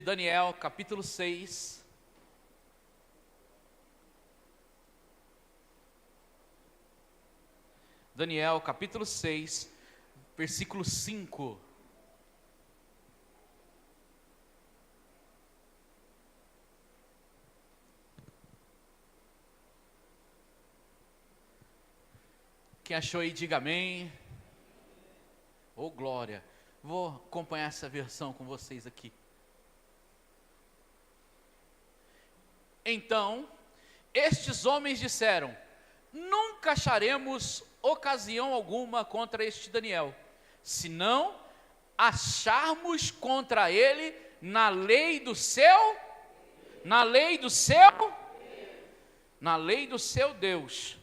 Daniel, capítulo 6. Daniel, capítulo 6, versículo 5. Quem achou aí, diga amém. Oh, glória. Vou acompanhar essa versão com vocês aqui. Então, estes homens disseram: nunca acharemos ocasião alguma contra este Daniel, senão acharmos contra ele na lei do seu Deus.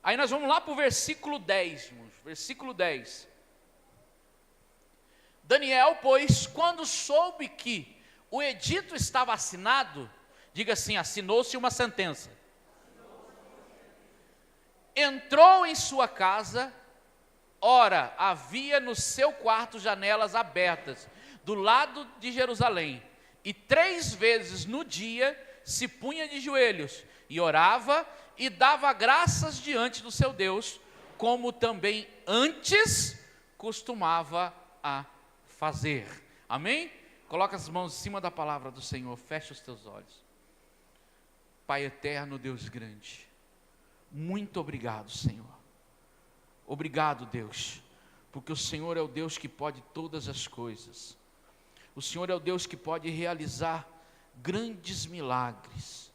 Aí nós vamos lá para o versículo 10, irmãos. Versículo 10. Daniel, pois, quando soube que o edito estava assinado, diga assim: assinou-se uma sentença. Entrou em sua casa, ora, havia no seu quarto janelas abertas, do lado de Jerusalém, e 3 vezes no dia se punha de joelhos, e orava, e dava graças diante do seu Deus, como também antes costumava a fazer. Amém? Coloca as mãos em cima da palavra do Senhor, fecha os teus olhos. Pai eterno, Deus grande, muito obrigado, Senhor. Obrigado, Deus, porque o Senhor é o Deus que pode todas as coisas. O Senhor é o Deus que pode realizar grandes milagres.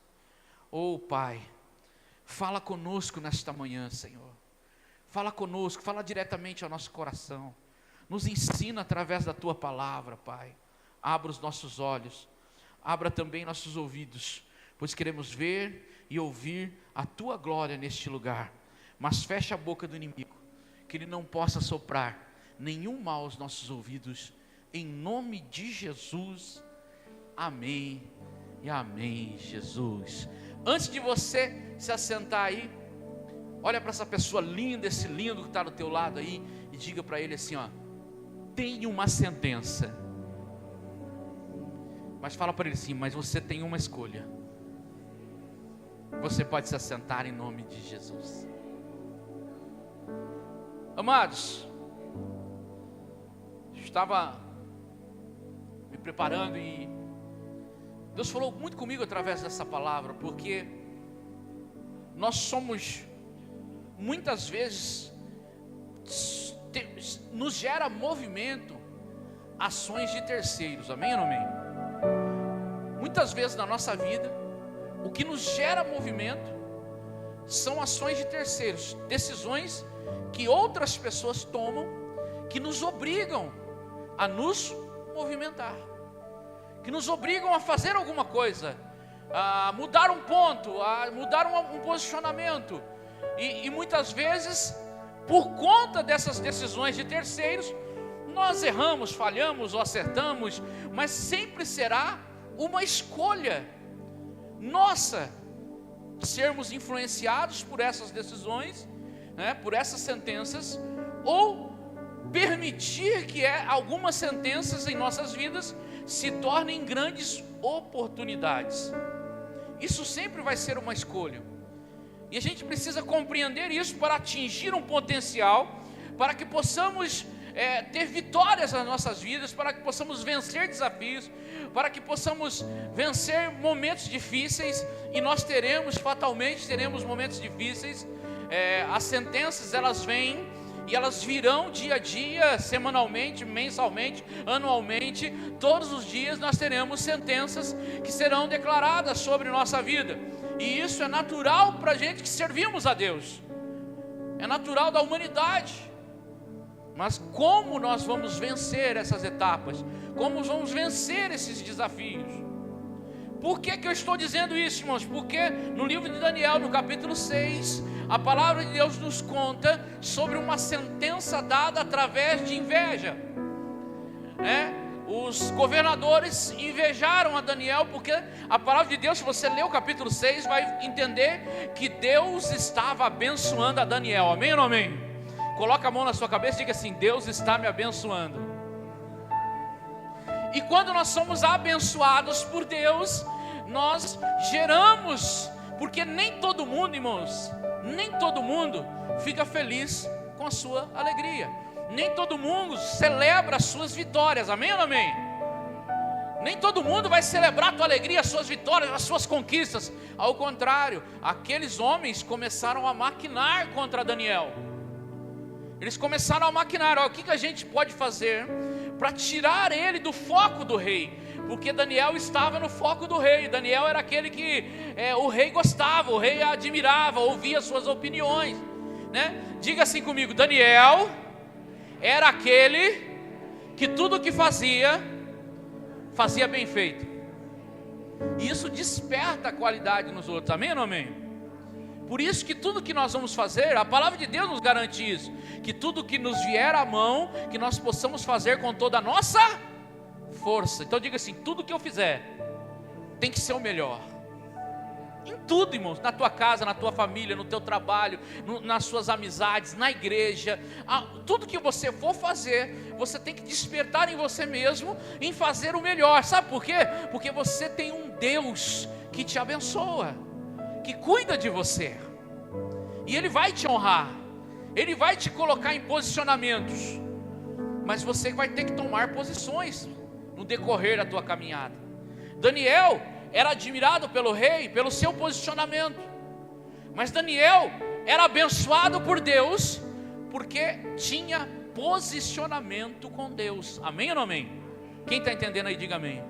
Oh, Pai, fala conosco nesta manhã, Senhor. Fala conosco, fala diretamente ao nosso coração. Nos ensina através da Tua palavra, Pai. Abra os nossos olhos, abra também nossos ouvidos, pois queremos ver e ouvir a Tua glória neste lugar. Mas fecha a boca do inimigo, que ele não possa soprar nenhum mal aos nossos ouvidos, em nome de Jesus, amém e amém, Jesus. Antes de você se assentar aí, olha para essa pessoa linda, esse lindo que está do teu lado aí, e diga para ele assim, ó: tem uma sentença. Mas fala para ele assim: mas você tem uma escolha. Você pode se assentar em nome de Jesus. Amados, estava me preparando e Deus falou muito comigo através dessa palavra, porque nós somos, muitas vezes, nos gera movimento ações de terceiros, amém ou não amém? Muitas vezes na nossa vida, o que nos gera movimento são ações de terceiros, decisões que outras pessoas tomam, que nos obrigam a nos movimentar, que nos obrigam a fazer alguma coisa, a mudar um ponto, a mudar um posicionamento, e muitas vezes, por conta dessas decisões de terceiros, nós erramos, falhamos ou acertamos, mas sempre será uma escolha nossa sermos influenciados por essas decisões, né, por essas sentenças, ou permitir que algumas sentenças em nossas vidas se tornem grandes oportunidades. Isso sempre vai ser uma escolha, e a gente precisa compreender isso para atingir um potencial, para que possamos ter vitórias nas nossas vidas, para que possamos vencer desafios, para que possamos vencer momentos difíceis. E nós fatalmente teremos momentos difíceis. As sentenças, elas vêm e elas virão dia a dia, semanalmente, mensalmente, anualmente. Todos os dias nós teremos sentenças que serão declaradas sobre nossa vida, e isso é natural para a gente que servimos a Deus, é natural da humanidade. Mas como nós vamos vencer essas etapas? Como vamos vencer esses desafios? Por que eu estou dizendo isso, irmãos? Porque no livro de Daniel, no capítulo 6, a palavra de Deus nos conta sobre uma sentença dada através de inveja. Os governadores invejaram a Daniel, porque a palavra de Deus, se você ler o capítulo 6, vai entender que Deus estava abençoando a Daniel. Amém ou não amém? Coloca a mão na sua cabeça e diga assim: Deus está me abençoando. E quando nós somos abençoados por Deus, nós geramos, porque nem todo mundo, irmãos, nem todo mundo fica feliz com a sua alegria. Nem todo mundo celebra as suas vitórias, amém ou não amém? Nem todo mundo vai celebrar a tua alegria, as suas vitórias, as suas conquistas. Ao contrário, aqueles homens começaram a maquinar contra Daniel. Eles começaram a maquinar, o que a gente pode fazer para tirar ele do foco do rei? Porque Daniel estava no foco do rei. Daniel era aquele que o rei gostava, o rei admirava, ouvia suas opiniões, né? Diga assim comigo: Daniel era aquele que tudo o que fazia bem feito. E isso desperta a qualidade nos outros, amém ou não amém? Por isso que tudo que nós vamos fazer, a palavra de Deus nos garante isso, que tudo que nos vier à mão, que nós possamos fazer com toda a nossa força. Então diga assim: tudo que eu fizer tem que ser o melhor. Em tudo, irmãos, na tua casa, na tua família, no teu trabalho, nas suas amizades, na igreja, tudo que você for fazer, você tem que despertar em você mesmo, em fazer o melhor. Sabe por quê? Porque você tem um Deus que te abençoa, que cuida de você, e Ele vai te honrar, Ele vai te colocar em posicionamentos, mas você vai ter que tomar posições no decorrer da tua caminhada. Daniel era admirado pelo rei, pelo seu posicionamento, mas Daniel era abençoado por Deus, porque tinha posicionamento com Deus, amém ou não amém? Quem está entendendo aí, diga amém.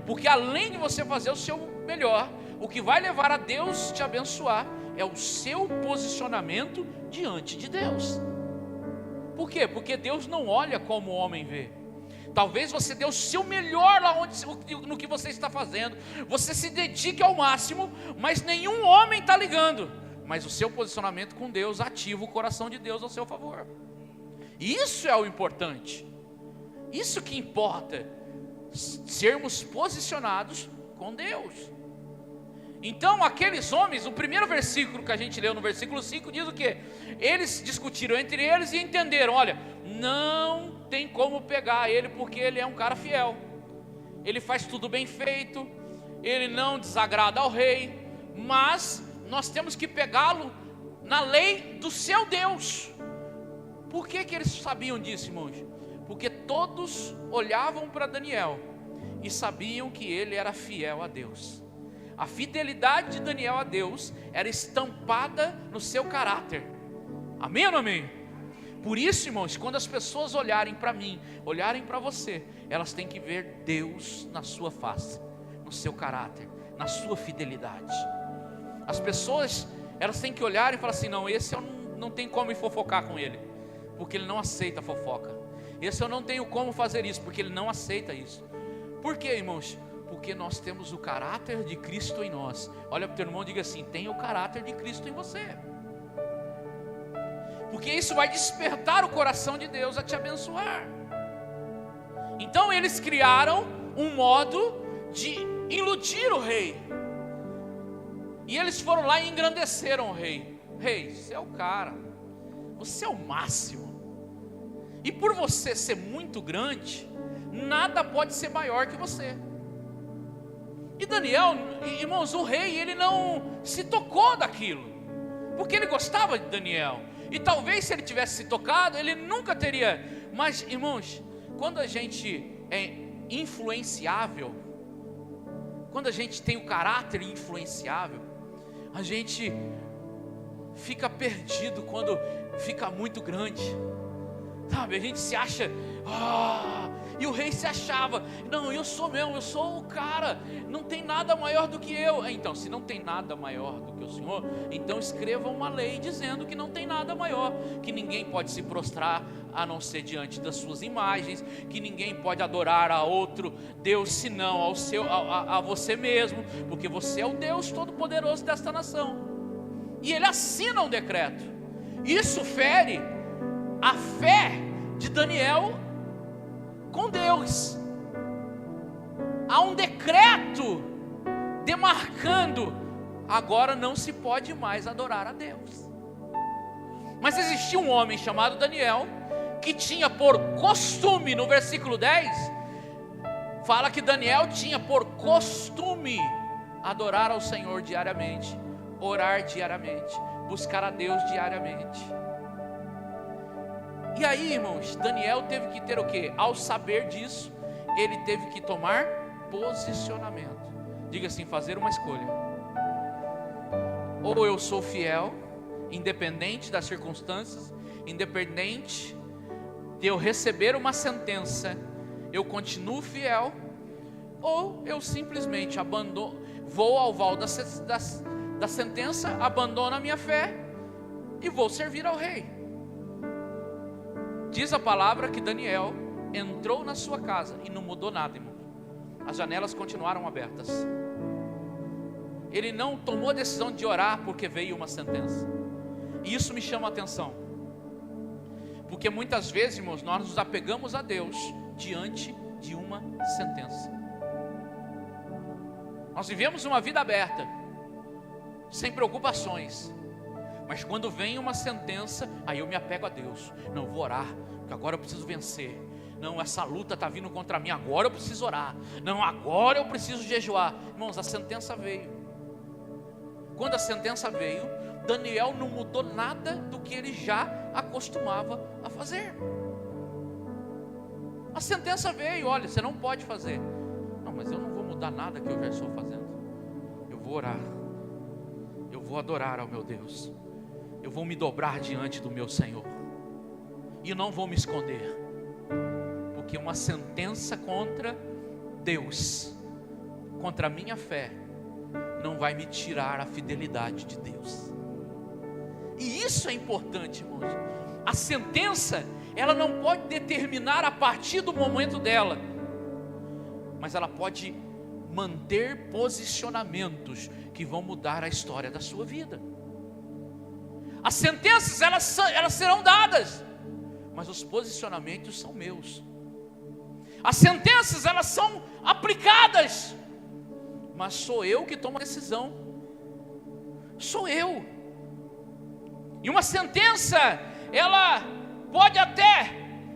Porque além de você fazer o seu melhor, o que vai levar a Deus te abençoar é o seu posicionamento diante de Deus. Por quê? Porque Deus não olha como o homem vê. Talvez você dê o seu melhor lá no que você está fazendo, você se dedique ao máximo, mas nenhum homem está ligando. Mas o seu posicionamento com Deus ativa o coração de Deus ao seu favor. Isso é o importante. Isso que importa, sermos posicionados com Deus. Então aqueles homens, o primeiro versículo que a gente leu no versículo 5 diz o quê? Eles discutiram entre eles e entenderam: olha, não tem como pegar ele, porque ele é um cara fiel, ele faz tudo bem feito, ele não desagrada ao rei, mas nós temos que pegá-lo na lei do seu Deus. Por que eles sabiam disso, irmãos? Porque todos olhavam para Daniel e sabiam que ele era fiel a Deus. A fidelidade de Daniel a Deus era estampada no seu caráter, amém ou não amém? Por isso, irmãos, quando as pessoas olharem para mim, olharem para você, elas têm que ver Deus na sua face, no seu caráter, na sua fidelidade. As pessoas, elas têm que olhar e falar assim: não, esse eu não tenho como fofocar com ele, porque ele não aceita fofoca. Esse eu não tenho como fazer isso, porque ele não aceita isso. Por quê, irmãos? Porque nós temos o caráter de Cristo em nós. Olha para o teu irmão e diga assim: tenha o caráter de Cristo em você. Porque isso vai despertar o coração de Deus a te abençoar. Então eles criaram um modo de iludir o rei. E eles foram lá e engrandeceram o rei. Rei, você é o cara, você é o máximo. E por você ser muito grande, nada pode ser maior que você. E Daniel, irmãos, o rei, ele não se tocou daquilo, porque ele gostava de Daniel. E talvez se ele tivesse se tocado, ele nunca teria. Mas, irmãos, quando a gente é influenciável, quando a gente tem o caráter influenciável, a gente fica perdido quando fica muito grande, sabe? A gente se acha, e o rei se achava, não, eu sou mesmo, eu sou o cara, não tem nada maior do que eu. Então, se não tem nada maior do que o Senhor, então escreva uma lei dizendo que não tem nada maior, que ninguém pode se prostrar a não ser diante das suas imagens, que ninguém pode adorar a outro Deus senão a você mesmo, porque você é o Deus Todo-Poderoso desta nação. E ele assina um decreto. Isso fere a fé de Daniel com Deus. Há um decreto demarcando: agora não se pode mais adorar a Deus. Mas existia um homem chamado Daniel, que tinha por costume, no versículo 10, fala que Daniel tinha por costume adorar ao Senhor diariamente, orar diariamente, buscar a Deus diariamente. E aí, irmãos, Daniel teve que ter o quê? Ao saber disso, ele teve que tomar posicionamento. Diga assim, fazer uma escolha. Ou eu sou fiel, independente das circunstâncias, independente de eu receber uma sentença, eu continuo fiel, ou eu simplesmente abandono, vou ao val da sentença, abandono a minha fé e vou servir ao rei. Diz a palavra que Daniel entrou na sua casa e não mudou nada, irmão. As janelas continuaram abertas. Ele não tomou a decisão de orar porque veio uma sentença. E isso me chama a atenção, porque muitas vezes, irmãos, nós nos apegamos a Deus diante de uma sentença. Nós vivemos uma vida aberta, sem preocupações. Mas quando vem uma sentença, aí eu me apego a Deus. Não, vou orar, porque agora eu preciso vencer. Não, essa luta está vindo contra mim, agora eu preciso orar. Não, agora eu preciso jejuar. Irmãos, a sentença veio. Quando a sentença veio, Daniel não mudou nada do que ele já acostumava a fazer. A sentença veio, olha, você não pode fazer. Não, mas eu não vou mudar nada que eu já estou fazendo. Eu vou orar. Eu vou adorar ao meu Deus. Eu vou me dobrar diante do meu Senhor. E não vou me esconder. Porque uma sentença contra Deus, contra a minha fé, não vai me tirar a fidelidade de Deus. E isso é importante, irmãos. A sentença, ela não pode determinar a partir do momento dela, mas ela pode manter posicionamentos que vão mudar a história da sua vida. As sentenças, elas serão dadas, mas os posicionamentos são meus. As sentenças, elas são aplicadas, mas sou eu que tomo a decisão. Sou eu. E uma sentença, ela pode até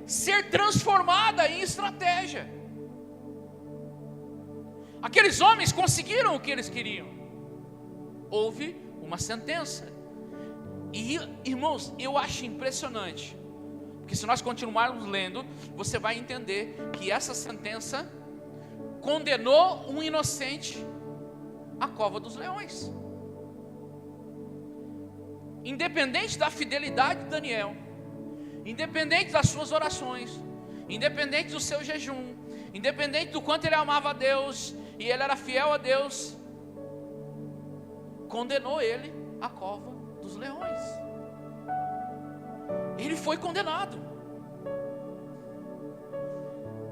ser transformada em estratégia. Aqueles homens conseguiram o que eles queriam. Houve uma sentença. E, irmãos, eu acho impressionante, porque se nós continuarmos lendo, você vai entender que essa sentença condenou um inocente à cova dos leões. Independente da fidelidade de Daniel, independente das suas orações, independente do seu jejum, independente do quanto ele amava a Deus e ele era fiel a Deus, condenou ele à cova dos leões. Ele foi condenado.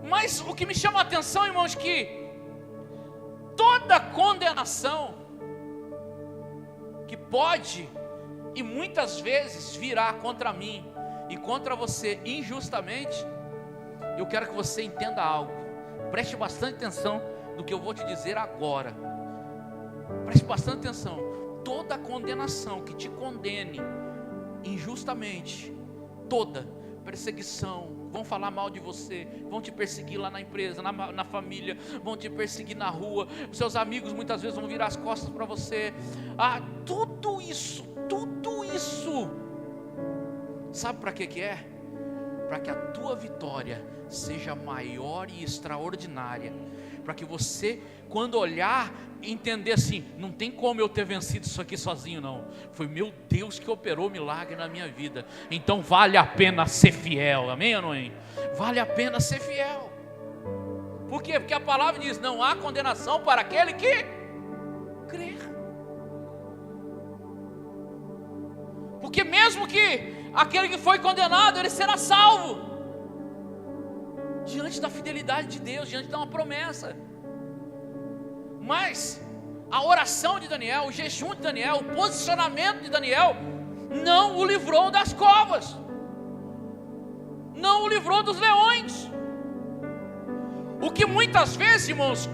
Mas o que me chama a atenção, irmãos, que toda condenação que pode e muitas vezes virá contra mim e contra você injustamente, eu quero que você entenda algo. Preste bastante atenção no que eu vou te dizer agora. Preste bastante atenção. Toda condenação que te condene injustamente, toda perseguição, vão falar mal de você, vão te perseguir lá na empresa, na família, vão te perseguir na rua, seus amigos muitas vezes vão virar as costas para você. Tudo isso, sabe para que é? Para que a tua vitória seja maior e extraordinária, para que você, quando olhar, entender assim, não tem como eu ter vencido isso aqui sozinho não, foi meu Deus que operou milagre na minha vida, então vale a pena ser fiel, amém ou não é? Vale a pena ser fiel. Por quê? Porque a palavra diz, não há condenação para aquele que crer. Porque mesmo que aquele que foi condenado, ele será salvo diante da fidelidade de Deus, diante de uma promessa. Mas a oração de Daniel, o jejum de Daniel, o posicionamento de Daniel não o livrou das covas, não o livrou dos leões. O que muitas vezes, irmãos,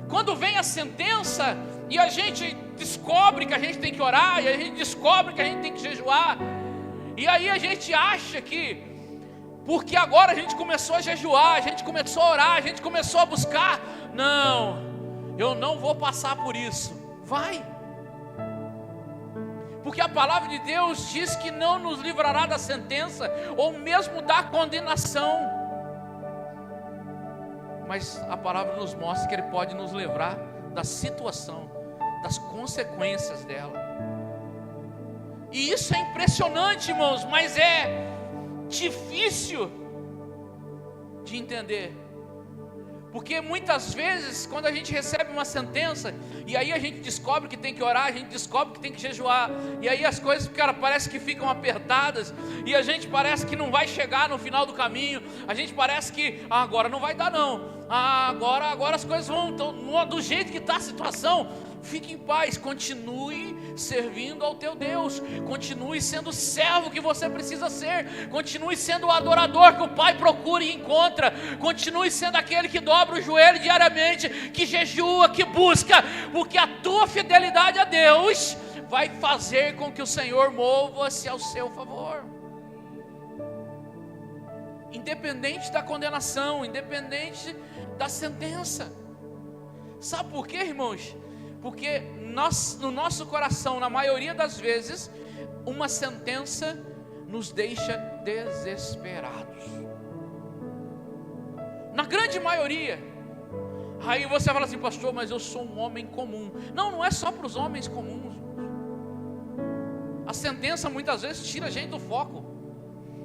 quando vem a sentença e a gente descobre que a gente tem que orar, e a gente descobre que a gente tem que jejuar, e aí a gente acha que porque agora a gente começou a jejuar, a gente começou a orar, a gente começou a buscar. Não, eu não vou passar por isso. Vai, porque a palavra de Deus diz que não nos livrará da sentença, ou mesmo da condenação, mas a palavra nos mostra que Ele pode nos livrar da situação, das consequências dela. E isso é impressionante, irmãos, mas é difícil de entender, porque muitas vezes quando a gente recebe uma sentença, e aí a gente descobre que tem que orar, a gente descobre que tem que jejuar, e aí as coisas, cara, parece que ficam apertadas, e a gente parece que não vai chegar no final do caminho, a gente parece que agora não vai dar não, agora as coisas vão do jeito que está a situação. Fique em paz, continue servindo ao teu Deus, continue sendo o servo que você precisa ser, continue sendo o adorador que o Pai procura e encontra, continue sendo aquele que dobra o joelho diariamente, que jejua, que busca, porque a tua fidelidade a Deus vai fazer com que o Senhor mova-se ao seu favor, independente da condenação, independente da sentença. Sabe por quê, irmãos? Porque no nosso coração, na maioria das vezes, uma sentença nos deixa desesperados. Na grande maioria. Aí você fala assim, pastor, mas eu sou um homem comum. Não é só para os homens comuns. A sentença muitas vezes tira a gente do foco.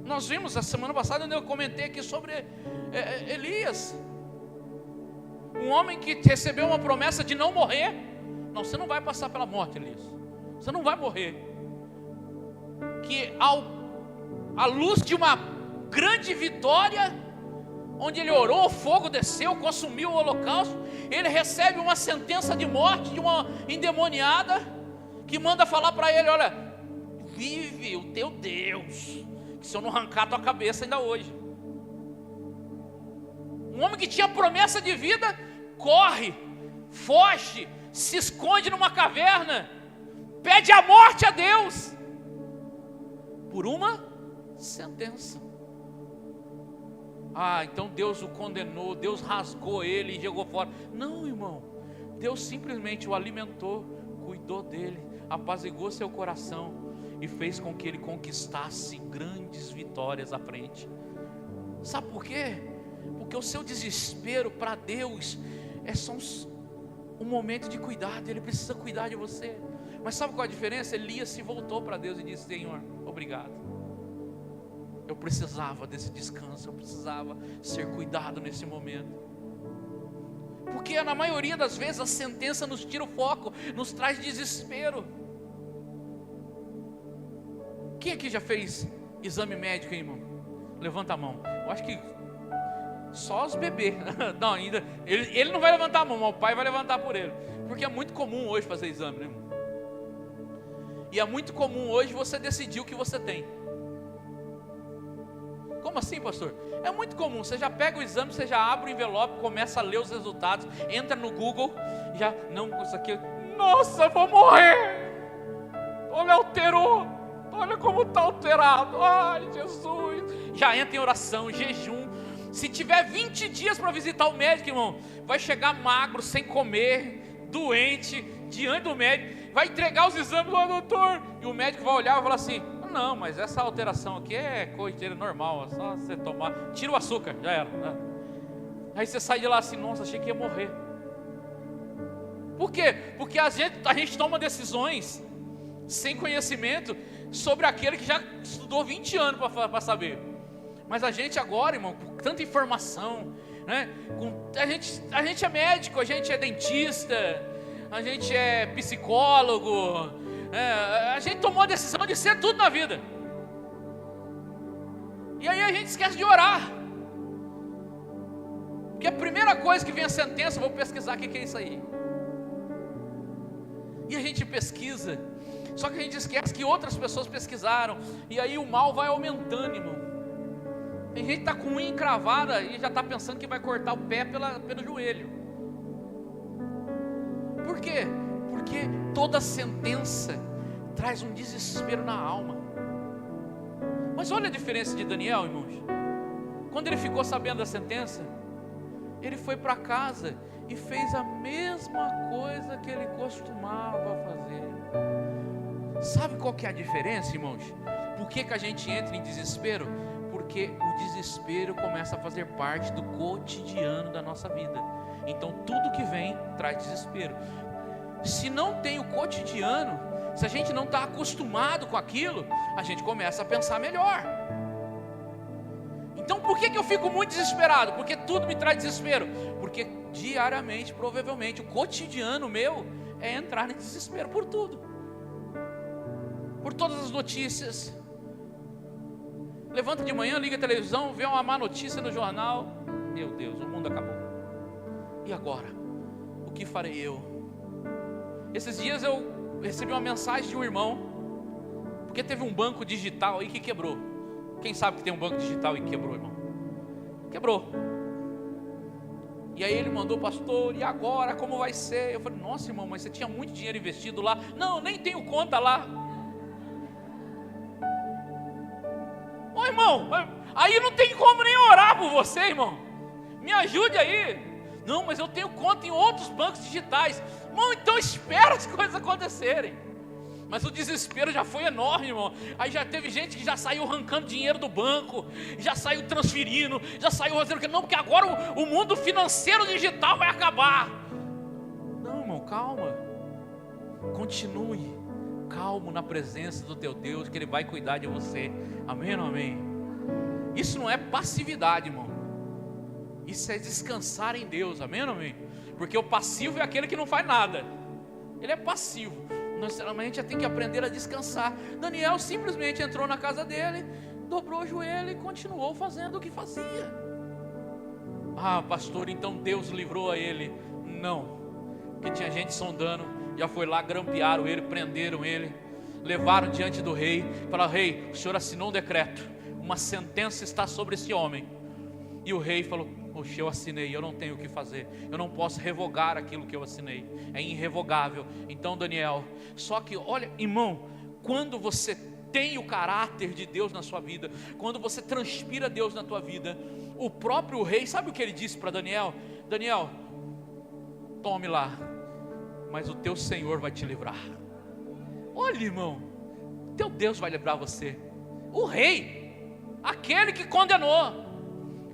Nós vimos a semana passada, eu comentei aqui sobre Elias, um homem que recebeu uma promessa de não morrer. Não, você não vai passar pela morte, Elias. Você não vai morrer. Que à luz de uma grande vitória, onde ele orou, o fogo desceu, consumiu o holocausto, ele recebe uma sentença de morte de uma endemoniada, que manda falar para ele, olha, vive o teu Deus, que se eu não arrancar a tua cabeça ainda hoje. Um homem que tinha promessa de vida, corre, foge, se esconde numa caverna, pede a morte a Deus, por uma sentença. Então Deus o condenou, Deus rasgou ele e jogou fora. Não, irmão, Deus simplesmente o alimentou, cuidou dele, apaziguou seu coração e fez com que ele conquistasse grandes vitórias à frente. Sabe por quê? Porque o seu desespero para Deus é só um momento de cuidado, Ele precisa cuidar de você. Mas sabe qual a diferença? Elias se voltou para Deus e disse, Senhor, obrigado, eu precisava desse descanso, eu precisava ser cuidado nesse momento. Porque na maioria das vezes a sentença nos tira o foco, nos traz desespero. Quem aqui já fez exame médico, hein, irmão? Levanta a mão. Eu acho que só os bebês. Não, ainda. Ele não vai levantar a mão, mas o pai vai levantar por ele. Porque é muito comum hoje fazer exame, né, irmão? E é muito comum hoje você decidir o que você tem. Como assim, pastor? É muito comum, você já pega o exame, você já abre o envelope, começa a ler os resultados, entra no Google, já, não, isso aqui, nossa, vou morrer, olha, alterou, olha como está alterado, ai Jesus, já entra em oração, jejum. Se tiver 20 dias para visitar o médico, irmão, vai chegar magro, sem comer, doente, diante do médico, vai entregar os exames lá, doutor, e o médico vai olhar e vai falar assim, não, mas essa alteração aqui é corriqueira, normal, é só você tomar, tira o açúcar, já era. Aí você sai de lá assim, nossa, achei que ia morrer. Por quê? Porque a gente toma decisões sem conhecimento sobre aquele que já estudou 20 anos para saber. Mas a gente agora, irmão, com tanta informação, né? A gente é médico, a gente é dentista, a gente é psicólogo, a gente tomou a decisão de ser tudo na vida. E aí a gente esquece de orar. Porque a primeira coisa que vem a sentença, vou pesquisar o que é isso aí. E a gente pesquisa, só que a gente esquece que outras pessoas pesquisaram, e aí o mal vai aumentando, irmão. Tem gente que está com unha encravada e já está pensando que vai cortar o pé pelo joelho. Por quê? Porque toda sentença traz um desespero na alma. Mas olha a diferença de Daniel, irmãos. Quando ele ficou sabendo da sentença, ele foi para casa e fez a mesma coisa que ele costumava fazer. Sabe qual que é a diferença, irmãos? Por que a gente entra em desespero? Porque o desespero começa a fazer parte do cotidiano da nossa vida. Então tudo que vem traz desespero. Se não tem o cotidiano, se a gente não está acostumado com aquilo, a gente começa a pensar melhor. Então por que eu fico muito desesperado? Porque tudo me traz desespero. Porque diariamente, provavelmente, o cotidiano meu é entrar em desespero por tudo. Por todas as notícias. Levanta de manhã, liga a televisão, vê uma má notícia no jornal. Meu Deus, o mundo acabou. E agora? O que farei eu? Esses dias eu recebi uma mensagem de um irmão, porque teve um banco digital aí que quebrou. Quem sabe que tem um banco digital e quebrou, irmão? Quebrou. E aí ele mandou: pastor, e agora como vai ser? Eu falei: nossa, irmão, mas você tinha muito dinheiro investido lá. Não, nem tenho conta lá. Ô irmão, aí não tem como nem orar por você, irmão. Me ajude aí. Não, mas eu tenho conta em outros bancos digitais. Irmão, então espera as coisas acontecerem. Mas o desespero já foi enorme, irmão. Aí já teve gente que já saiu arrancando dinheiro do banco, já saiu transferindo, já saiu fazendo o que? Não, porque agora o mundo financeiro digital vai acabar. Não, irmão, calma. Continue calmo na presença do teu Deus, que Ele vai cuidar de você. Amém ou não amém? Isso não é passividade, irmão. Isso é descansar em Deus. Amém ou não amém? Porque o passivo é aquele que não faz nada. Ele é passivo. Nós realmente já tem que aprender a descansar. Daniel simplesmente entrou na casa dele, dobrou o joelho e continuou fazendo o que fazia. Ah, pastor, então Deus livrou a ele. Não, porque tinha gente sondando. Já foi lá, grampearam ele, prenderam ele, levaram diante do rei, falaram: rei, o senhor assinou um decreto, uma sentença está sobre esse homem. E o rei falou: poxa, eu assinei, eu não tenho o que fazer, eu não posso revogar aquilo que eu assinei, é irrevogável. Então Daniel, só que olha, irmão, quando você tem o caráter de Deus na sua vida, quando você transpira Deus na tua vida, o próprio rei, sabe o que ele disse para Daniel? Daniel, tome lá, mas o teu Senhor vai te livrar. Olha, irmão, teu Deus vai livrar você. O rei, aquele que condenou.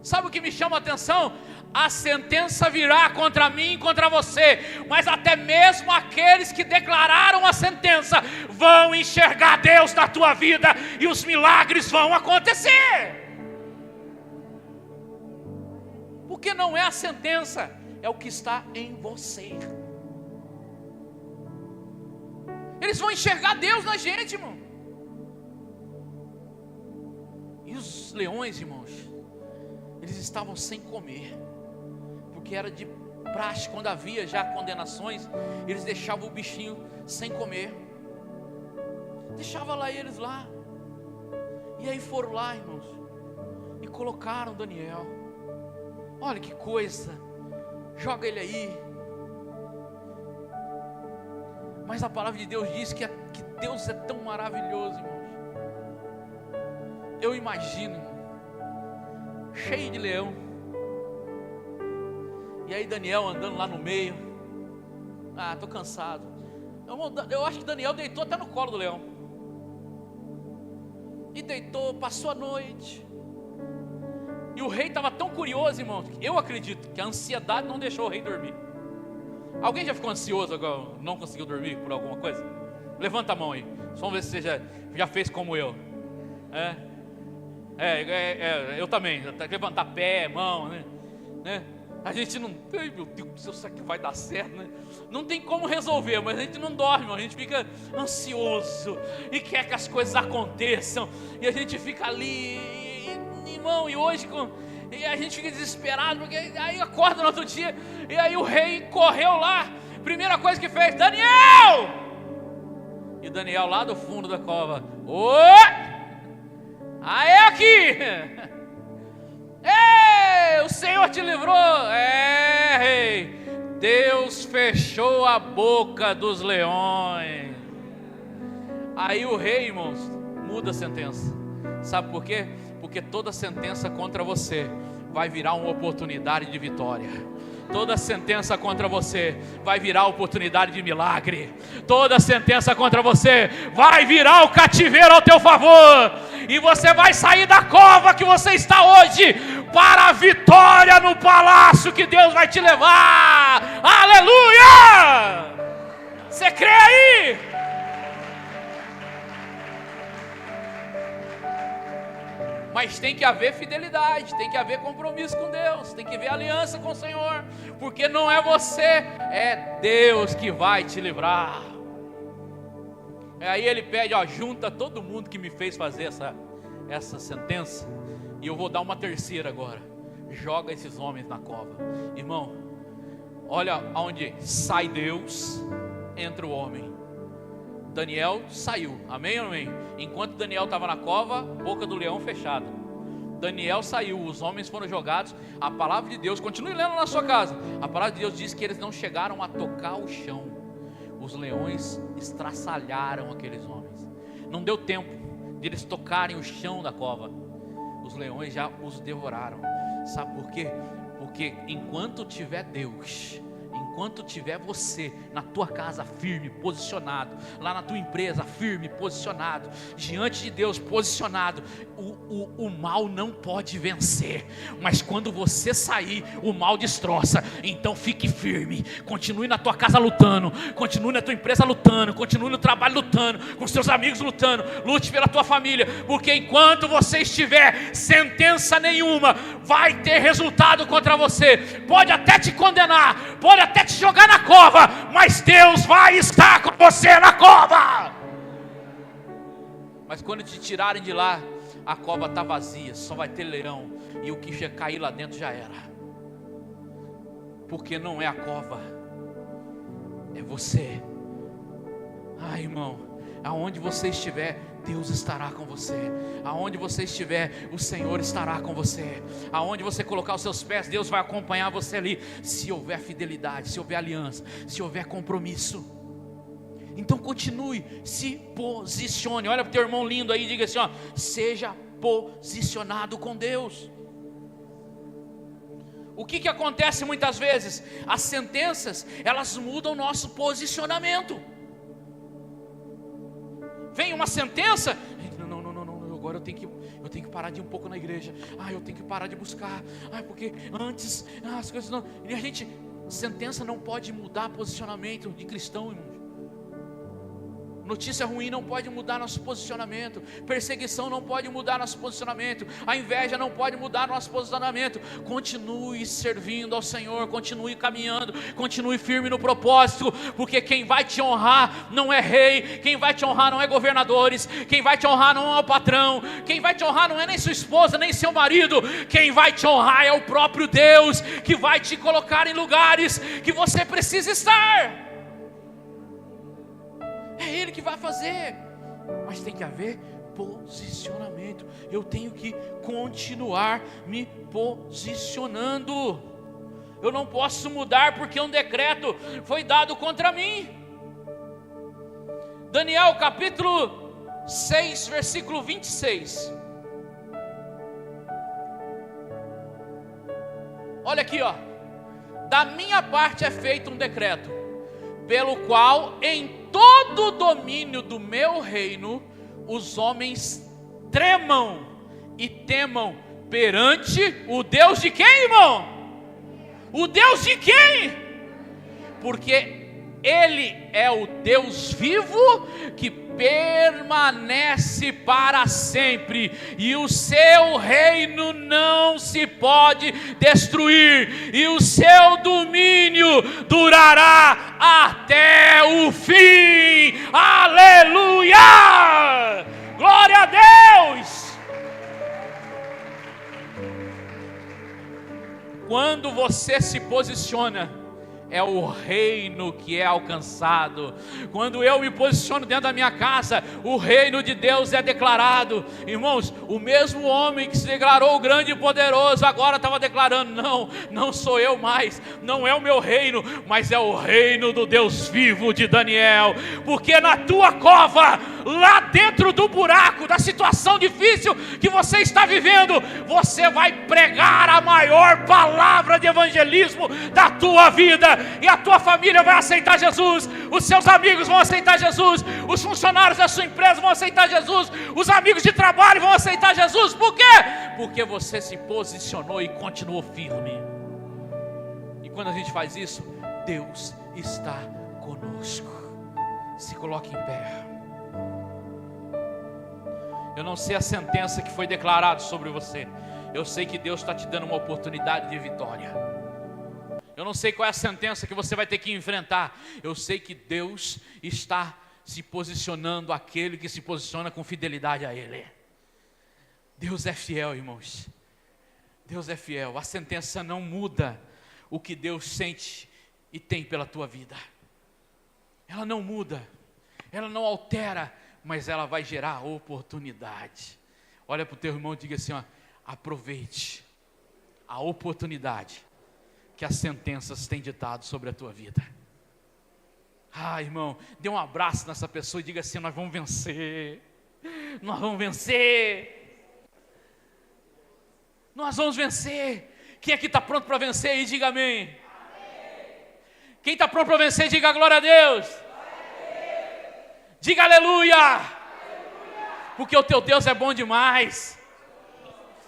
Sabe o que me chama a atenção? A sentença virá contra mim e contra você, mas até mesmo aqueles que declararam a sentença vão enxergar Deus na tua vida e os milagres vão acontecer. Porque não é a sentença, é o que está em você. Eles vão enxergar Deus na gente, irmão. E os leões, irmãos, eles estavam sem comer, porque era de praxe, quando havia já condenações, eles deixavam o bichinho sem comer, deixava lá eles lá. E aí foram lá, irmãos, e colocaram Daniel. Olha que coisa, joga ele aí. Mas a palavra de Deus diz que Deus é tão maravilhoso, irmãos. Eu imagino, irmão, cheio de leão, e aí Daniel andando lá no meio. Ah, estou cansado. Eu acho que Daniel deitou até no colo do leão, e deitou, passou a noite. E o rei estava tão curioso, irmão, que eu acredito que a ansiedade não deixou o rei dormir. Alguém já ficou ansioso agora, não conseguiu dormir por alguma coisa? Levanta a mão aí, vamos ver se você já fez como eu. Eu também, levantar pé, mão, né? A gente não tem, meu Deus do céu, será que vai dar certo, né? Não tem como resolver, mas a gente não dorme, a gente fica ansioso e quer que as coisas aconteçam, e a gente fica ali, irmão, e hoje e a gente fica desesperado, porque aí acorda no outro dia, e aí o rei correu lá, primeira coisa que fez: Daniel! E Daniel lá do fundo da cova: oi! Ah, é aqui! Ei, o Senhor te livrou! É, rei! Deus fechou a boca dos leões. Aí o rei, irmãos, muda a sentença. Sabe por quê? Porque toda sentença contra você vai virar uma oportunidade de vitória. Toda sentença contra você vai virar oportunidade de milagre. Toda sentença contra você vai virar o cativeiro ao teu favor. E você vai sair da cova que você está hoje para a vitória no palácio que Deus vai te levar. Aleluia! Você crê aí? Mas tem que haver fidelidade, tem que haver compromisso com Deus, tem que haver aliança com o Senhor, porque não é você, é Deus que vai te livrar. Aí ele pede, junta todo mundo que me fez fazer essa sentença, e eu vou dar uma terceira agora. Joga esses homens na cova. Irmão, olha aonde sai Deus, entra o homem. Daniel saiu, amém ou amém? Enquanto Daniel estava na cova, boca do leão fechada. Daniel saiu, os homens foram jogados. A palavra de Deus, continue lendo na sua casa. A palavra de Deus diz que eles não chegaram a tocar o chão. Os leões estraçalharam aqueles homens. Não deu tempo de eles tocarem o chão da cova. Os leões já os devoraram. Sabe por quê? Porque enquanto tiver Deus, enquanto tiver você na tua casa firme, posicionado, lá na tua empresa firme, posicionado, diante de Deus posicionado, o mal não pode vencer. Mas quando você sair, o mal destroça. Então fique firme, continue na tua casa lutando, continue na tua empresa lutando, continue no trabalho lutando, com seus amigos lutando, lute pela tua família, porque enquanto você estiver, sentença nenhuma vai ter resultado contra você. Pode até te condenar, pode até te jogar na cova, mas Deus vai estar com você na cova. Mas quando te tirarem de lá, a cova está vazia, só vai ter leão, e o que cair lá dentro já era. Porque não é a cova, é você. Irmão, aonde você estiver, Deus estará com você. Aonde você estiver, o Senhor estará com você. Aonde você colocar os seus pés, Deus vai acompanhar você ali. Se houver fidelidade, se houver aliança, se houver compromisso. Então continue, se posicione. Olha para o teu irmão lindo aí e diga assim, seja posicionado com Deus. O que acontece muitas vezes? As sentenças, elas mudam o nosso posicionamento. Vem uma sentença, não, agora eu tenho que parar de ir um pouco na igreja. Eu tenho que parar de buscar. Porque antes as coisas não. E sentença não pode mudar posicionamento de cristão, irmãos. Notícia ruim não pode mudar nosso posicionamento. Perseguição não pode mudar nosso posicionamento. A inveja não pode mudar nosso posicionamento. Continue servindo ao Senhor, continue caminhando, continue firme no propósito, porque quem vai te honrar não é rei, quem vai te honrar não é governadores, quem vai te honrar não é o patrão, quem vai te honrar não é nem sua esposa, nem seu marido. Quem vai te honrar é o próprio Deus, que vai te colocar em lugares que você precisa estar. É Ele que vai fazer, mas tem que haver posicionamento. Eu tenho que continuar me posicionando. Eu não posso mudar porque um decreto foi dado contra mim. Daniel capítulo 6, versículo 26. Olha aqui, da minha parte é feito um decreto, pelo qual em todo o domínio do meu reino os homens tremam e temam perante o Deus de quem, irmão? O Deus de quem? Porque Ele é o Deus vivo que permanece para sempre, e o seu reino não se pode destruir, e o seu domínio durará até o fim. Aleluia! Glória a Deus! Quando você se posiciona, é o reino que é alcançado. Quando eu me posiciono dentro da minha casa, o reino de Deus é declarado. Irmãos, o mesmo homem que se declarou grande e poderoso, agora estava declarando: não sou eu mais, não é o meu reino, mas é o reino do Deus vivo de Daniel. Porque na tua cova, lá dentro do buraco, da situação difícil que você está vivendo, você vai pregar a maior palavra de evangelismo da tua vida. E a tua família vai aceitar Jesus, os seus amigos vão aceitar Jesus, os funcionários da sua empresa vão aceitar Jesus, os amigos de trabalho vão aceitar Jesus. Por quê? Porque você se posicionou e continuou firme. E quando a gente faz isso, Deus está conosco. Se coloque em pé. Eu não sei a sentença que foi declarada sobre você. Eu sei que Deus está te dando uma oportunidade de vitória. Eu não sei qual é a sentença que você vai ter que enfrentar. Eu sei que Deus está se posicionando, aquele que se posiciona com fidelidade a Ele. Deus é fiel, irmãos. Deus é fiel. A sentença não muda o que Deus sente e tem pela tua vida. Ela não muda, ela não altera, mas ela vai gerar oportunidade. Olha para o teu irmão e diga assim: aproveite a oportunidade que as sentenças têm ditado sobre a tua vida. Irmão, dê um abraço nessa pessoa e diga assim: nós vamos vencer, nós vamos vencer, nós vamos vencer. Quem aqui está pronto para vencer aí, diga amém. Amém. Quem está pronto para vencer, diga glória a Deus. Diga aleluia. Aleluia. Porque o teu Deus é bom demais.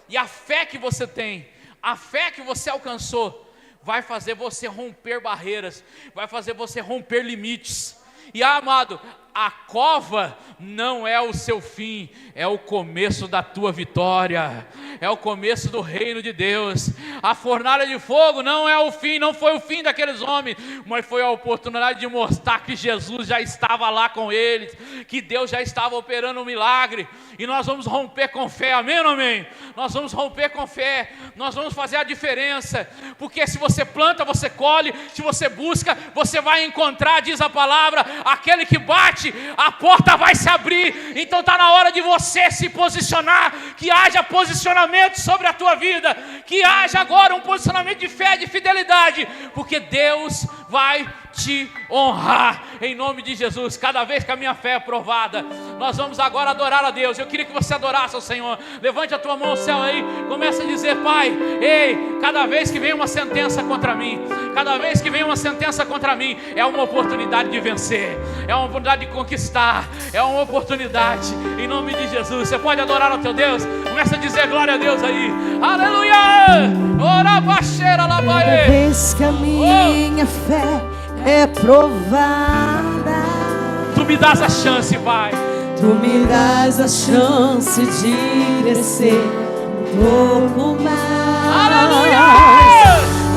E a fé que você tem, a fé que você alcançou, vai fazer você romper barreiras, vai fazer você romper limites. E amado, a cova não é o seu fim, é o começo da tua vitória, é o começo do reino de Deus. A fornalha de fogo não é o fim, não foi o fim daqueles homens, mas foi a oportunidade de mostrar que Jesus já estava lá com eles, que Deus já estava operando um milagre. E nós vamos romper com fé, amém ou amém? Nós vamos romper com fé, nós vamos fazer a diferença, porque se você planta, você colhe, se você busca, você vai encontrar, diz a palavra. Aquele que bate, a porta vai se abrir. Então está na hora de você se posicionar, que haja posicionamento sobre a tua vida, que haja agora um posicionamento de fé, de fidelidade, porque Deus vai te honrar, em nome de Jesus. Cada vez que a minha fé é provada, nós vamos agora adorar a Deus. Eu queria que você adorasse ao Senhor. Levante a tua mão ao céu aí, começa a dizer: Pai, ei, cada vez que vem uma sentença contra mim, cada vez que vem uma sentença contra mim, é uma oportunidade de vencer, é uma oportunidade de conquistar, é uma oportunidade, em nome de Jesus. Você pode adorar ao teu Deus, começa a dizer glória a Deus aí, aleluia. Ora baixeira lá, cada vez que a minha fé é provada, Tu me dás a chance, Pai. Tu me dás a chance de crescer um pouco mais. Aleluia!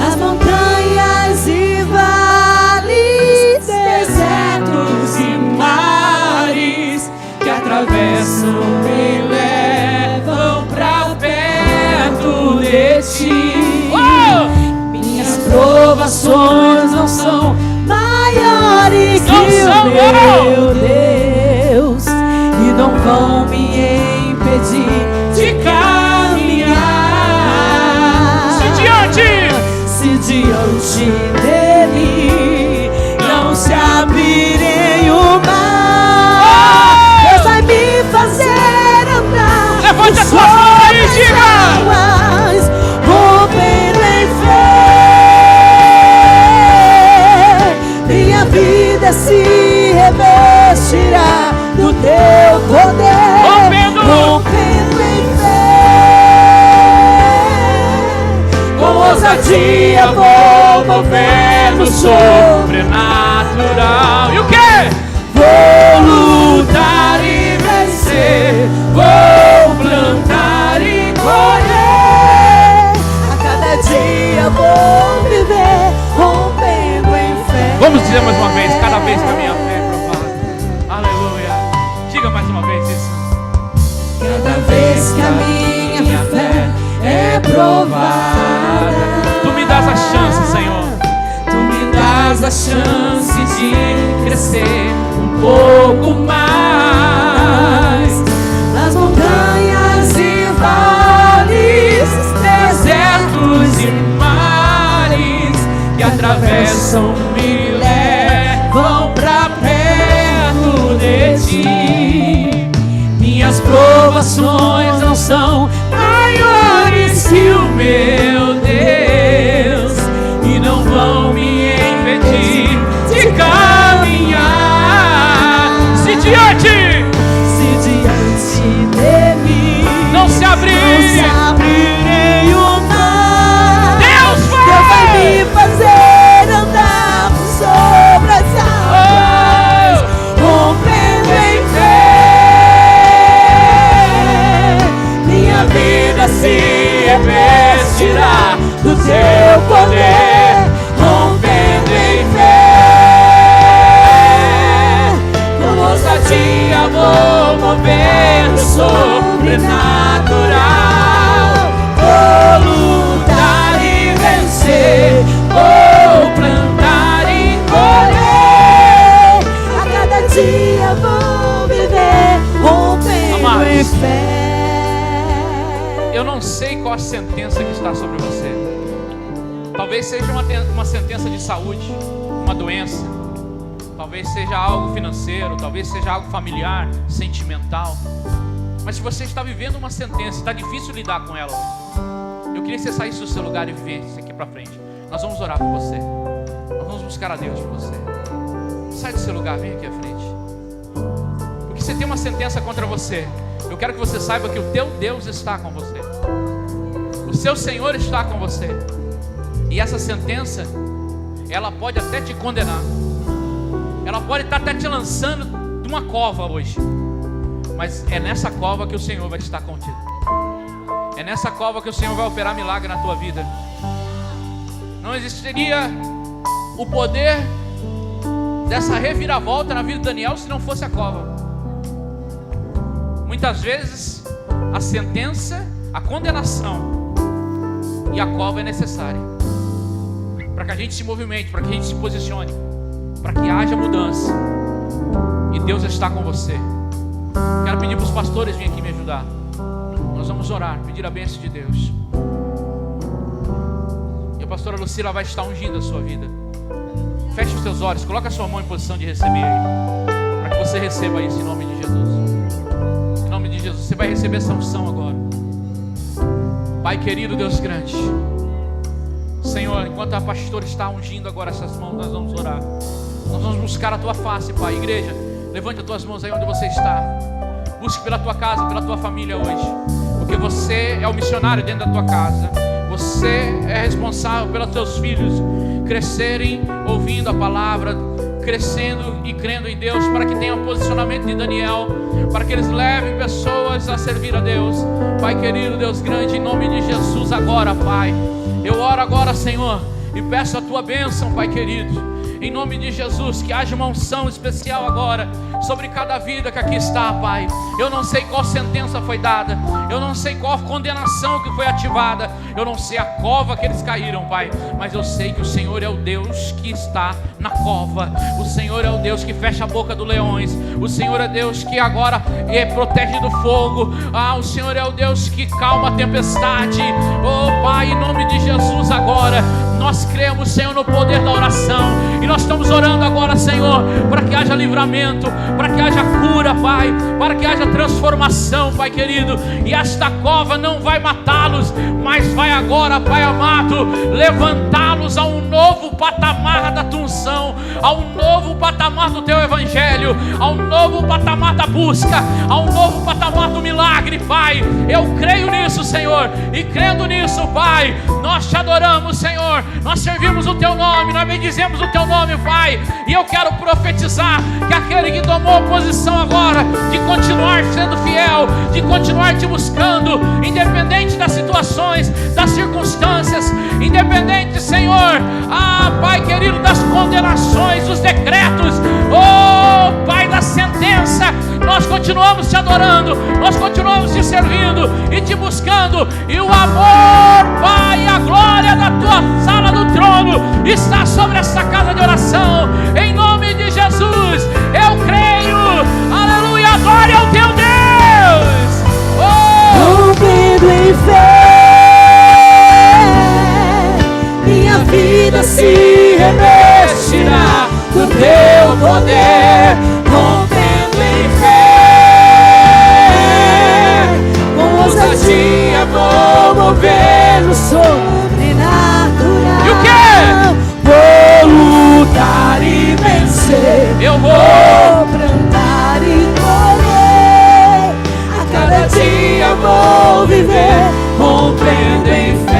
As montanhas e vales, desertos e mares que atravessam e levam pra perto de Ti. Minhas provações não são maiores que o meu Deus, e não vão me impedir de caminhar. Se diante dele não se abrirem o mar, Deus vai me fazer andar. Levante a tua mão aí, diga, rompendo em fé, minha vida se revestirá do teu poder, rompendo em fé, com ousadia vou mover no sobrenatural. E o quê? Vou lutar e vencer, vou plantar e colher, a cada dia vou viver rompendo em fé. Vamos dizer mais uma vez: cada vez que a minha fé é provada. Aleluia. Diga mais uma vez isso. Cada vez que a minha fé é provada, Tu me dás a chance, Senhor. Tu me dás traz a chance de crescer um pouco mais. Nas montanhas e vales, Desertos e mares que atravessam me levam pra perto de ti. Minhas provações não são maiores que o meu Deus e não vão me impedir de caminhar. Se diante de mim não se abrir nenhum mar, Deus vai me fazer andar sobre as águas, rompendo em fé. Minha vida se revestirá do teu poder, rompendo em fé. Com ousadia vou mover o sobrenatural. Vou lutar e vencer, vou plantar e colher. A cada dia vou viver, rompendo Amados, em fé. eu não sei qual a sentença que está sobre você. Talvez seja uma sentença de saúde, uma doença. Talvez seja algo financeiro, talvez seja algo familiar, sentimental. Mas se você está vivendo uma sentença, está difícil lidar com ela, eu queria que você saísse do seu lugar e viesse aqui para frente. Nós vamos orar por você. Nós vamos buscar a Deus por você. Sai do seu lugar, vem aqui à frente. Porque você tem uma sentença contra você. Eu quero que você saiba que o teu Deus está com você. O seu Senhor está com você. E essa sentença, ela pode até te condenar. Ela pode estar até te lançando de uma cova hoje. Mas é nessa cova que o Senhor vai estar contigo. É nessa cova que o Senhor vai operar milagre na tua vida. Não existiria o poder dessa reviravolta na vida de Daniel se não fosse a cova. Muitas vezes a sentença, a condenação e a cova é necessária para que a gente se movimente, para que a gente se posicione, para que haja mudança. E Deus está com você. Quero pedir para os pastores virem aqui me ajudar. Nós vamos orar, pedir a bênção de Deus. E a pastora Lucila vai estar ungindo a sua vida. Feche os seus olhos, coloque a sua mão em posição de receber aí, para que você receba isso em nome de Jesus. Em nome de Jesus, você vai receber essa unção agora. Pai querido, Deus grande, Senhor, enquanto a pastora está ungindo agora essas mãos, nós vamos orar. Nós vamos buscar a tua face, Pai. Igreja, levante as tuas mãos aí onde você está. Busque pela tua casa, pela tua família hoje, porque você é o missionário dentro da tua casa. Você é responsável pelos teus filhos crescerem ouvindo a palavra, crescendo e crendo em Deus, para que tenham posicionamento de Daniel, para que eles levem pessoas a servir a Deus. Pai querido, Deus grande, em nome de Jesus agora, Pai, eu oro agora, Senhor, e peço a tua bênção, Pai querido. Em nome de Jesus, que haja uma unção especial agora sobre cada vida que aqui está, Pai. Eu não sei qual sentença foi dada, eu não sei qual condenação que foi ativada, eu não sei a cova que eles caíram, Pai, mas eu sei que o Senhor é o Deus que está na cova. O Senhor é o Deus que fecha a boca dos leões. O Senhor é Deus que agora protege do fogo. O Senhor é o Deus que calma a tempestade. Oh Pai, em nome de Jesus agora, nós cremos, Senhor, no poder da oração. E nós estamos orando agora, Senhor, para que haja livramento, para que haja cura, Pai, para que haja transformação, Pai querido. E esta cova não vai matá-los, mas vai agora, Pai amado, levantá-los a um novo patamar da tua unção, a um novo patamar do teu evangelho, a um novo patamar da busca, a um novo patamar do milagre, Pai. Eu creio nisso, Senhor, e crendo nisso, Pai, nós te adoramos, Senhor, nós servimos o teu nome, nós bendizemos o teu nome, Pai. E eu quero profetizar que aquele que tomou posição agora de continuar sendo fiel, de continuar te buscando, independente das situações, das circunstâncias, independente, Senhor, Pai querido, das condenações, dos decretos, Pai, da sentença, nós continuamos continuamos te adorando, nós continuamos te servindo e te buscando. E o amor, Pai, a glória da tua sala do trono está sobre essa casa de oração. Em nome de Jesus, eu creio. Aleluia, glória ao teu Deus. Rompendo em fé, minha vida se revestirá do teu poder. Rompendo em fé, com ousadia vou mover no sobrenatural. E o quê? Vou lutar e vencer. Eu vou plantar e colher. A cada dia vou viver rompendo em fé.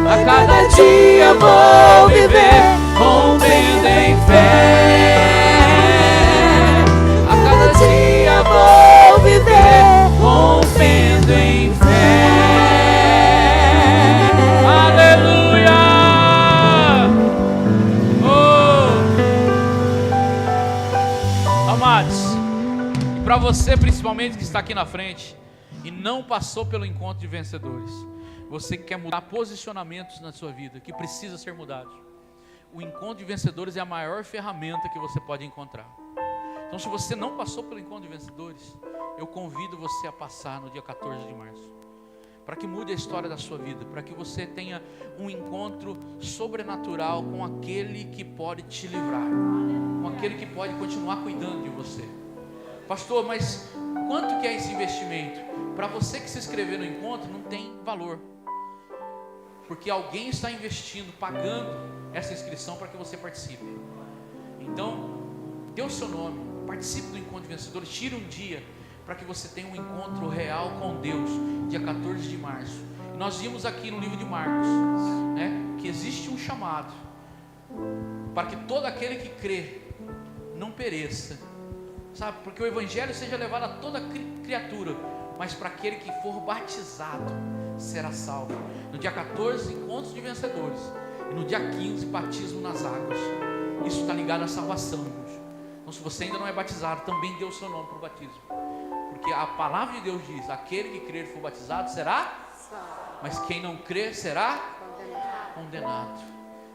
A cada dia vou viver rompendo em fé. A cada dia vou viver rompendo em fé. aleluia. Amados, e para você principalmente que está aqui na frente e não passou pelo encontro de vencedores, você que quer mudar posicionamentos na sua vida, que precisa ser mudado, o encontro de vencedores é a maior ferramenta que você pode encontrar. Então, se você não passou pelo encontro de vencedores, eu convido você a passar no dia 14 de março, para que mude a história da sua vida, para que você tenha um encontro sobrenatural com aquele que pode te livrar, com aquele que pode continuar cuidando de você. Pastor, mas quanto que é esse investimento? Para você que se inscrever no encontro, não tem valor, porque alguém está investindo, pagando essa inscrição para que você participe. Então, dê o seu nome, participe do encontro de vencedores, tire um dia para que você tenha um encontro real com Deus, dia 14 de março. E nós vimos aqui no livro de Marcos, né, que existe um chamado para que todo aquele que crê não pereça, sabe? Porque o evangelho seja levado a toda criatura, mas para aquele que for batizado será salvo. No dia 14, encontros de vencedores, e no dia 15, batismo nas águas. Isso está ligado à salvação, irmãos. Então, se você ainda não é batizado, também dê o seu nome para o batismo, porque a palavra de Deus diz: aquele que crer e for batizado será salvo, mas quem não crer será condenado.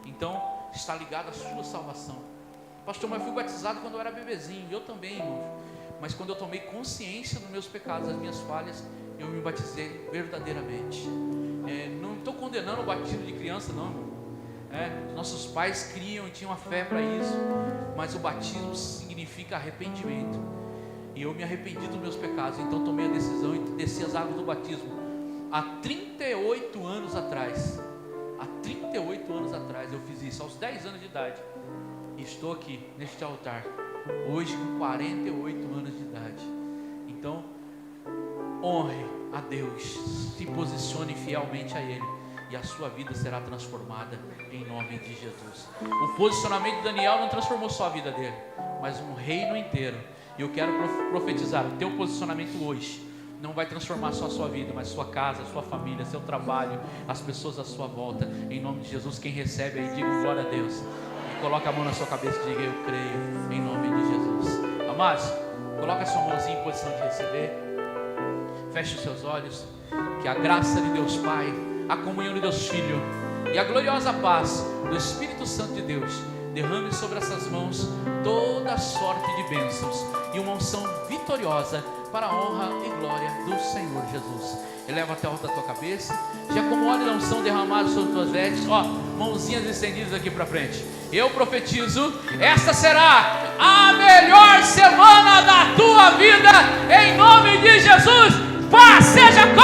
Então, está ligado à sua salvação. Pastor, mas eu fui batizado quando eu era bebezinho. Eu também, irmão. Mas quando eu tomei consciência dos meus pecados, das minhas falhas, eu me batizei verdadeiramente. Não estou condenando o batismo de criança, não, irmão. Nossos pais criam e tinham a fé para isso, mas o batismo significa arrependimento. E eu me arrependi dos meus pecados, então tomei a decisão e desci as águas do batismo há 38 anos atrás. Há 38 anos atrás eu fiz isso, aos 10 anos de idade. E estou aqui neste altar hoje com 48 anos de idade. Então, honre a Deus, se posicione fielmente a Ele, e a sua vida será transformada em nome de Jesus. O posicionamento de Daniel não transformou só a vida dele, mas um reino inteiro. E eu quero profetizar: o teu posicionamento hoje não vai transformar só a sua vida, mas sua casa, sua família, seu trabalho, as pessoas à sua volta. Em nome de Jesus, quem recebe aí, diga glória a Deus. Coloca a mão na sua cabeça e diga: eu creio, em nome de Jesus. Amados, coloca a sua mãozinha em posição de receber. Feche os seus olhos. Que a graça de Deus Pai, a comunhão de Deus Filho e a gloriosa paz do Espírito Santo de Deus derrame sobre essas mãos toda sorte de bênçãos e uma unção vitoriosa para a honra e glória do Senhor Jesus. Eleva até a alta da tua cabeça, já como óleo da unção derramado sobre tuas vestes. Mãozinhas estendidas aqui para frente. Eu profetizo: esta será a melhor semana da tua vida, em nome de Jesus. Paz seja com